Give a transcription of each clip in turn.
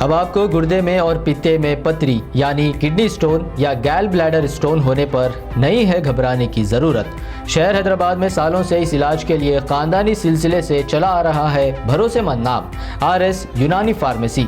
अब आपको गुर्दे में और पित्ते में पथरी यानी किडनी स्टोन या गैल ब्लैडर स्टोन होने पर नहीं है घबराने की ज़रूरत। शहर हैदराबाद में सालों से इस इलाज के लिए खानदानी सिलसिले से चला आ रहा है भरोसेमंद नाम RS यूनानी फार्मेसी।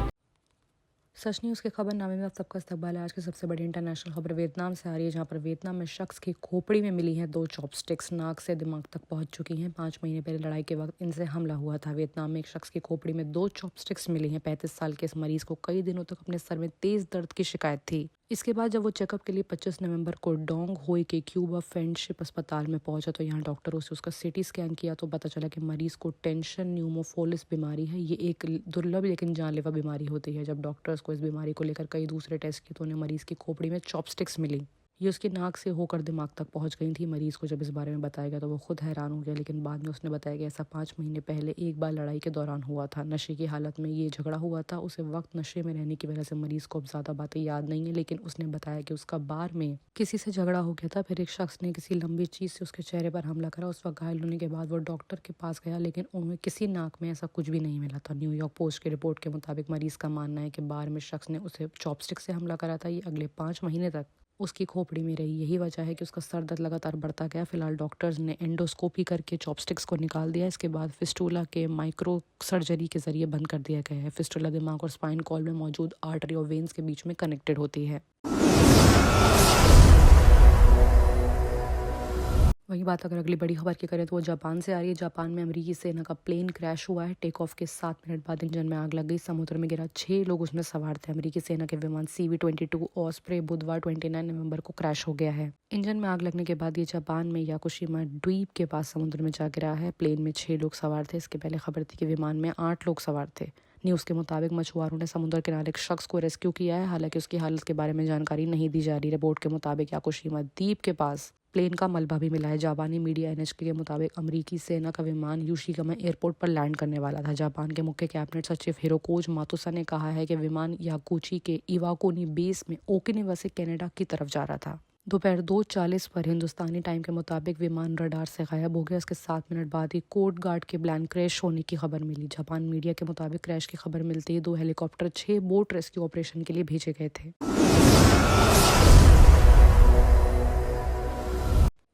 सच न्यूज़ के खबरनामे में आप सबका इस्तकबाल है। आज की सबसे बड़ी इंटरनेशनल खबर वियतनाम से आ रही है, जहां पर वियतनाम में शख्स की खोपड़ी में मिली हैं 2 चॉपस्टिक्स, नाक से दिमाग तक पहुंच चुकी हैं। 5 महीने पहले लड़ाई के वक्त इनसे हमला हुआ था। वियतनाम में एक शख्स की खोपड़ी में 2 चॉपस्टिक्स मिली हैं। 35 साल के इस मरीज को कई दिनों तक अपने सर में तेज दर्द की शिकायत थी। इसके बाद जब वो चेकअप के लिए 25 नवंबर को डोंग होई के क्यूबा फ्रेंडशिप अस्पताल में पहुंचा तो यहाँ डॉक्टरों से उसका सीटी स्कैन किया तो पता चला कि मरीज को टेंशन न्यूमोफोलिस बीमारी है। ये एक दुर्लभ लेकिन जानलेवा बीमारी होती है। जब डॉक्टर्स को इस बीमारी को लेकर कई दूसरे टेस्ट किए तो उन्हें मरीज की खोपड़ी में चॉपस्टिक्स मिली। ये उसकी नाक से होकर दिमाग तक पहुंच गई थी। मरीज को जब इस बारे में बताया गया तो वो खुद हैरान हो गया, लेकिन बाद में उसने बताया कि ऐसा 5 महीने पहले एक बार लड़ाई के दौरान हुआ था। नशे की हालत में ये झगड़ा हुआ था। उसे वक्त नशे में रहने की वजह से मरीज को अब ज़्यादा बातें याद नहीं है, लेकिन उसने बताया कि उसका बार में किसी से झगड़ा हो गया था। फिर एक शख्स ने किसी लंबी चीज़ से उसके चेहरे पर हमला करा। उस वक्त घायल होने के बाद वो डॉक्टर के पास गया, लेकिन उन्हें किसी नाक में ऐसा कुछ भी नहीं मिला था। न्यूयॉर्क पोस्ट की रिपोर्ट के मुताबिक मरीज का मानना है कि बार में शख्स ने उसे चॉपस्टिक से हमला करा था। ये अगले 5 महीने तक उसकी खोपड़ी में रही। यही वजह है कि उसका सर दर्द लगातार बढ़ता गया। फिलहाल डॉक्टर्स ने एंडोस्कोपी करके चॉपस्टिक्स को निकाल दिया। इसके बाद फिस्टुला के माइक्रो सर्जरी के जरिए बंद कर दिया गया है। फिस्टुला दिमाग और स्पाइन कॉल में मौजूद आर्टरी और वेन्स के बीच में कनेक्टेड होती है। वहीं बात अगर अगली बड़ी खबर की करें तो वो जापान से आ रही है। जापान में अमेरिकी सेना का प्लेन क्रैश हुआ है। टेक ऑफ के 7 मिनट बाद इंजन में आग लग गई, समुद्र में गिरा। 6 लोग उसमें सवार थे। अमेरिकी सेना के विमान CV-22 ऑस्प्रे बुधवार 29 नवंबर को क्रैश हो गया है। इंजन में आग लगने के बाद ये जापान में याकुशिमा द्वीप के पास समुद्र में जा गिरा है। प्लेन में 6 लोग सवार थे। इसके पहले खबर थी कि विमान में 8 लोग सवार थे। न्यूज़ के मुताबिक मछुआरों ने समुद्र किनारे एक शख्स को रेस्क्यू किया है, हालांकि उसकी हालत के बारे में जानकारी नहीं दी जा रही। रिपोर्ट के मुताबिक याकुशिमा द्वीप के पास प्लेन का मलबा भी मिला है। जापानी मीडिया NHK के मुताबिक अमेरिकी सेना का विमान योशिगामा एयरपोर्ट पर लैंड करने वाला था। जापान के मुख्य कैबिनेट सचिव हिरोकोज मातुसा ने कहा है कि विमान याकुची के इवाकोनी बेस में ओकिनावा से कनाडा की तरफ जा रहा था। दोपहर 2:40 पर हिंदुस्तानी टाइम के मुताबिक विमान रडार से गायब हो गया। इसके 7 मिनट बाद ही कोस्ट गार्ड के प्लेन क्रैश होने की खबर मिली। जापान मीडिया के मुताबिक क्रैश की खबर मिलते ही 2 हेलीकॉप्टर 6 बोट रेस्क्यू ऑपरेशन के लिए भेजे गए थे।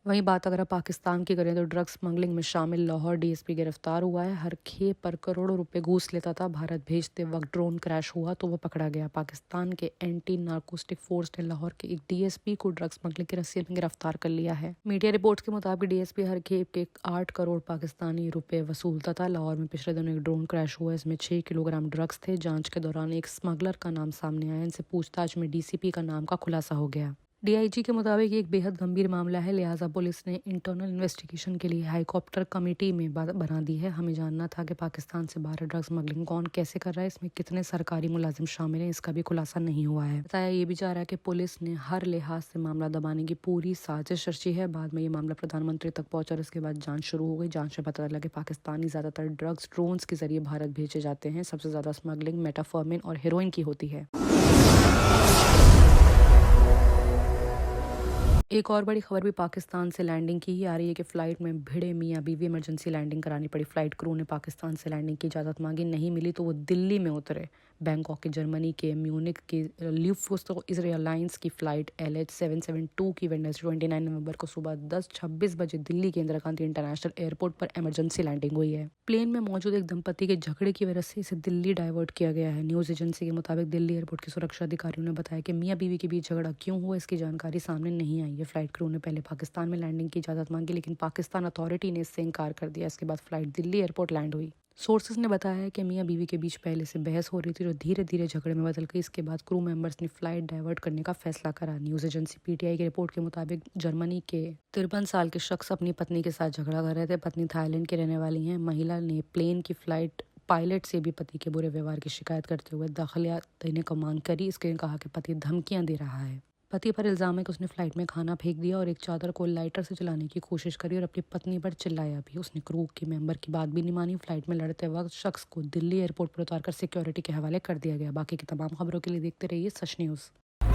वहीं बात अगर पाकिस्तान की करें तो ड्रग्स स्मगलिंग में शामिल लाहौर DSP गिरफ्तार हुआ है। हर खेप पर करोड़ों रुपए घूस लेता था। भारत भेजते वक्त ड्रोन क्रैश हुआ तो वो पकड़ा गया। पाकिस्तान के एंटी नार्कोटिक फोर्स ने लाहौर के एक DSP को ड्रग्स स्मगलिंग के रस्से में गिरफ्तार कर लिया है। मीडिया रिपोर्ट्स के मुताबिक DSP हर खेप के 8 करोड़ पाकिस्तानी रुपए वसूलता था। लाहौर में पिछले दिनों एक ड्रोन क्रैश हुआ। इसमें 6 किलोग्राम ड्रग्स थे। जांच के दौरान एक स्मगलर का नाम सामने आया। इनसे पूछताछ में DCP का नाम का खुलासा हो गया। DIG के मुताबिक एक बेहद गंभीर मामला है, लिहाजा पुलिस ने इंटरनल इन्वेस्टिगेशन के लिए हेलीकॉप्टर कमेटी में बना दी है। हमें जानना था कि पाकिस्तान से बाहर ड्रग्स स्मगलिंग कौन कैसे कर रहा है, इसमें कितने सरकारी मुलाजिम शामिल हैं, इसका भी खुलासा नहीं हुआ है। बताया ये भी जा रहा है कि पुलिस ने हर लिहाज से मामला दबाने की पूरी साजिश रची है। बाद में ये मामला प्रधानमंत्री तक पहुंचा और इसके बाद जांच शुरू हो गई। जांच में पता चला कि पाकिस्तानी ज्यादातर ड्रग्स ड्रोन्स के जरिए भारत भेजे जाते हैं। सबसे ज्यादा स्मगलिंग मेटाफॉर्मिन और हेरोइन की होती है। एक और बड़ी खबर भी पाकिस्तान से लैंडिंग की ही आ रही है कि फ्लाइट में भिड़े मियां बीवी इमरजेंसी लैंडिंग करानी पड़ी। फ्लाइट क्रू ने पाकिस्तान से लैंडिंग की इजाज़त मांगी, नहीं मिली तो वो दिल्ली में उतरे। बैंकॉक के जर्मनी के म्यूनिक के ल्यूफ्टहान्सा एयरलाइंस की फ़्लाइट LH772 की वेडनेसडे 29 नवंबर को सुबह 10:26 बजे दिल्ली के इंदिरा गांधी इंटरनेशनल एयरपोर्ट पर इमरजेंसी लैंडिंग हुई है। प्लेन में मौजूद एक दंपति के झगड़े की वजह से इसे दिल्ली डाइवर्ट किया गया है। न्यूज़ एजेंसी के मुताबिक दिल्ली एयरपोर्ट के सुरक्षा अधिकारियों ने बताया कि मियां बीवी के बीच झगड़ा क्यों हुआ, इसकी जानकारी सामने नहीं आई है। फ्लाइट क्रू ने पहले पाकिस्तान में लैंडिंग की इजाज़त मांगी, लेकिन पाकिस्तान अथॉरिटी ने इससे इनकार कर दिया। इसके बाद फ्लाइट दिल्ली एयरपोर्ट लैंड हुई। सोर्सेज ने बताया है कि मियां बीवी के बीच पहले से बहस हो रही थी, जो धीरे धीरे झगड़े में बदल गई। इसके बाद क्रू मेंबर्स ने फ्लाइट डाइवर्ट करने का फैसला करा। न्यूज़ एजेंसी PTI की रिपोर्ट के मुताबिक जर्मनी के 53 साल के शख्स अपनी पत्नी के साथ झगड़ा कर रहे थे। पत्नी थाईलैंड की रहने वाली हैं। महिला ने प्लेन की फ्लाइट पायलट से भी पति के बुरे व्यवहार की शिकायत करते हुए दाखिला देने को मांग करी। इसके कहा कि पति धमकियां दे रहा है। पति पर इल्जाम है कि उसने फ्लाइट में खाना फेंक दिया और एक चादर को लाइटर से जलाने की कोशिश करी और अपनी पत्नी पर चिल्लाया भी। उसने क्रू के मेंबर की बात भी नहीं मानी। फ्लाइट में लड़ते वक्त शख्स को दिल्ली एयरपोर्ट पर उतारकर सिक्योरिटी के हवाले कर दिया गया। बाकी की तमाम खबरों के लिए देखते रहिए सच न्यूज़।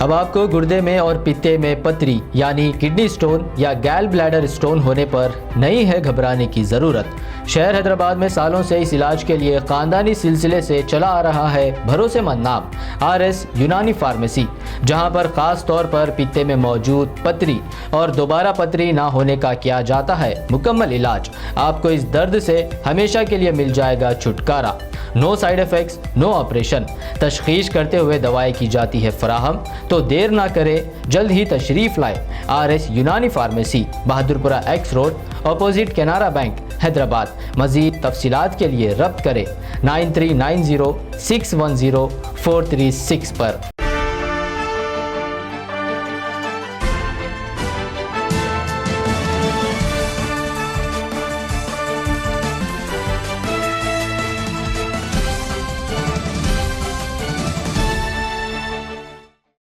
अब आपको गुर्दे में और पित्ते में पथरी यानी किडनी स्टोन या गैल ब्लैडर स्टोन होने पर नहीं है घबराने की ज़रूरत। शहर हैदराबाद में सालों से इस इलाज के लिए खानदानी सिलसिले से चला आ रहा है भरोसेमंद नाम RS यूनानी फार्मेसी, जहां पर खास तौर पर पित्ते में मौजूद पथरी और दोबारा पथरी ना होने का किया जाता है मुकम्मल इलाज। आपको इस दर्द से हमेशा के लिए मिल जाएगा छुटकारा। No side effects, no operation. तशखीस करते हुए दवाएं की जाती है फराहम। तो देर ना करें, जल्द ही तशरीफ़ लाएं। RS यूनानी pharmacy, Bahadurpura X road, opposite Canara bank, Hyderabad. मज़ीद तफसीलात के लिए रब्त करें 9390610436 पर।